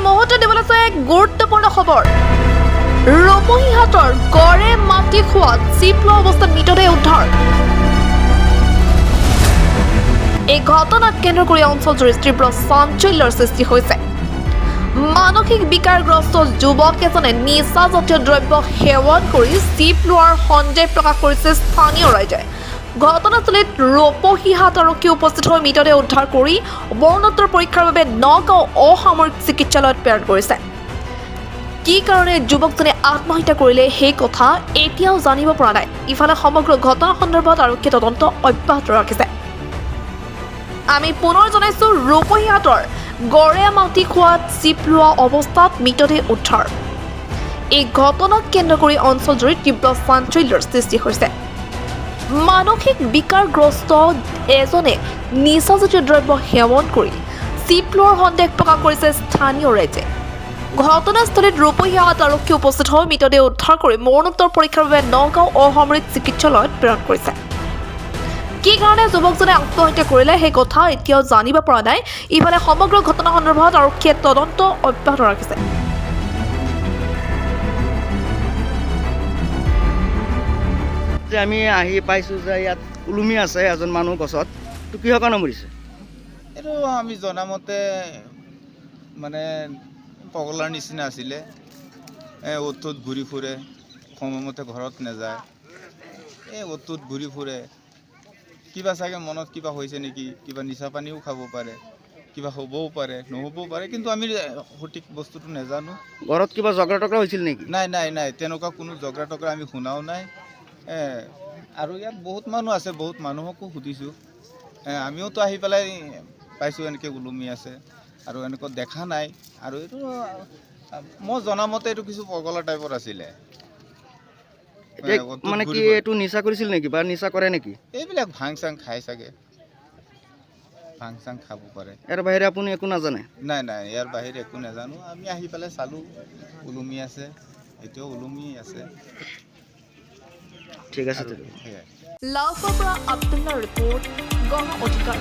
মুহূৰ্তত দিবলৈ আছে এক গুৰুত্বপূৰ্ণ খবৰ ৰূপহীহাটৰ গড়ে মাটি খোৱাত চিপ লোৱা অৱস্থাত মৃতদেহ উদ্ধাৰ এই ঘটনাক কেন্দ্ৰ কৰি অঞ্চলজুৰি তীব্ৰ চাঞ্চল্যৰ সৃষ্টি হৈছে মানসিক বিকাৰগ্ৰস্ত যুৱক এজনে নিচাজাতীয় দ্ৰব্য সেৱন কৰি চিপ লোৱাৰ সন্দেহ প্ৰকাশ কৰিছে স্থানীয় ৰাইজে ঘটনাস্থলীত ৰূপহীহাট আৰক্ষী উপস্থিত হৈ মৃতদেহ উদ্ধাৰ কৰি মৰণোত্তৰ পৰীক্ষাৰ বাবে নগাঁও অসামৰিক চিকিৎসালয়ত প্ৰেৰণ কৰিছে কি কাৰণে যুৱকজনে আত্মহত্যা কৰিলে সেই কথা এতিয়াও জানিব পৰা নাই ইফালে সমগ্ৰ ঘটনা সন্দৰ্ভত আৰক্ষীয়ে তদন্ত অব্যাহত ৰাখিছে আমি পুনৰ জনাইছো ৰূপহীহাটৰ গড়ে মাটি খোৱাত চিপ লোৱা অৱস্থাত মৃতদেহ উদ্ধাৰ এই ঘটনাক কেন্দ্ৰ কৰি অঞ্চলজুৰি তীব্ৰ চাঞ্চল্যৰ সৃষ্টি হৈছে মানসিক বিকাৰগ্ৰস্ত এজনে নিচাজাতীয় দ্ৰব্য সেৱন কৰি চিপ লোৱাৰ সন্দেহ প্ৰকাশ কৰিছে স্থানীয় ৰাইজে ঘটনাস্থলীত ৰূপহীহাট আৰক্ষী উপস্থিত হৈ মৃতদেহ উদ্ধাৰ কৰি মৰণোত্তৰ পৰীক্ষাৰ বাবে নগাঁও অসামৰিক চিকিৎসালয়ত প্ৰেৰণ কৰিছে কি কাৰণে যুৱকজনে আত্মহত্যা কৰিলে সেই কথা এতিয়াও জানিব পৰা নাই ইফালে সমগ্ৰ ঘটনা সন্দৰ্ভত আৰক্ষীয়ে তদন্ত অব্যাহত ৰাখিছে আমি আহি পাইছোঁ যে ইয়াত ওলমি আছে এজন মানুহ গছত তো কিহৰ কাৰণে মৰিছে এইটো আমি জনামতে মানে পগলাৰ নিচিনা আছিলে অ'ত ঘূৰি ফুৰে সময়মতে ঘৰত নাযায় অ'ত ঘূৰি ফুৰে কিবা চাগে মনত কিবা হৈছে নেকি কিবা নিচা পানীও খাব পাৰে কিবা হ'বও পাৰে নহ'বও পাৰে কিন্তু আমি সঠিক বস্তুটো নাজানো ঘৰত কিবা ঝগড়া টগড়া হৈছিল নেকি নাই তেনেকুৱা কোনো ঝগড়া টগড়া আমি শুনাও নাই আৰু ইয়াত বহুত মানুহ আছে বহুত মানুহকো সুধিছোঁ আমিওতো আহি পেলাই পাইছোঁ এনেকৈ ওলমি আছে আৰু এনেকুৱা দেখা নাই আৰু এইটো মই জনামতে এইটো কিছু পগলা টাইপৰ আছিলে মানে কি এইটো নিচা কৰিছিল নেকি বা নিচা কৰে নেকি এইবিলাক ভাং চাং খাই চাগে ভাং চাং খাব পাৰে ইয়াৰ বাহিৰে আপুনি একো নাজানে নাই ইয়াৰ বাহিৰে একো নাজানো আমি আহি পেলাই চালোঁ ওলমি আছে এতিয়াও ওলমি আছে ঠিক আছে লাভৰ পৰা আব্দুল্লাৰ ৰিপৰ্ট গণ অধিকাৰ